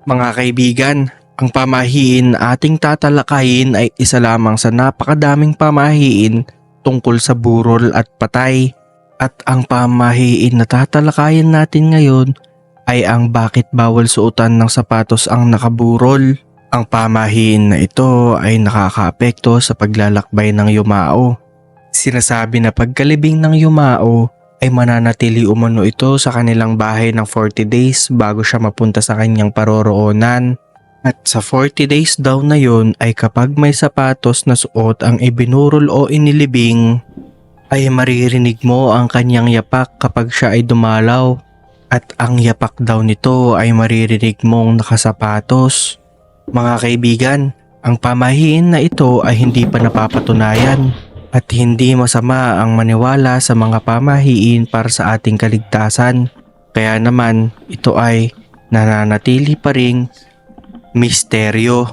Mga kaibigan, ang pamahiin na ating tatalakayin ay isa lamang sa napakadaming pamahiin tungkol sa burol at patay. At ang pamahiin na tatalakayin natin ngayon ay ang bakit bawal suotan ng sapatos ang nakaburol. Ang pamahiin na ito ay nakakaapekto sa paglalakbay ng yumao. Sinasabi na pagkalibing ng yumao ay mananatili umano ito sa kanilang bahay ng 40 days bago siya mapunta sa kanyang paroroonan. At sa 40 days daw na yon ay kapag may sapatos na suot ang ibinurol o inilibing, ay maririnig mo ang kanyang yapak kapag siya ay dumalaw. At ang yapak daw nito ay maririnig mong nakasapatos. Mga kaibigan, ang pamahiin na ito ay hindi pa napapatunayan. At hindi masama ang maniwala sa mga pamahiin para sa ating kaligtasan. Kaya naman ito ay nananatili pa ring misteryo.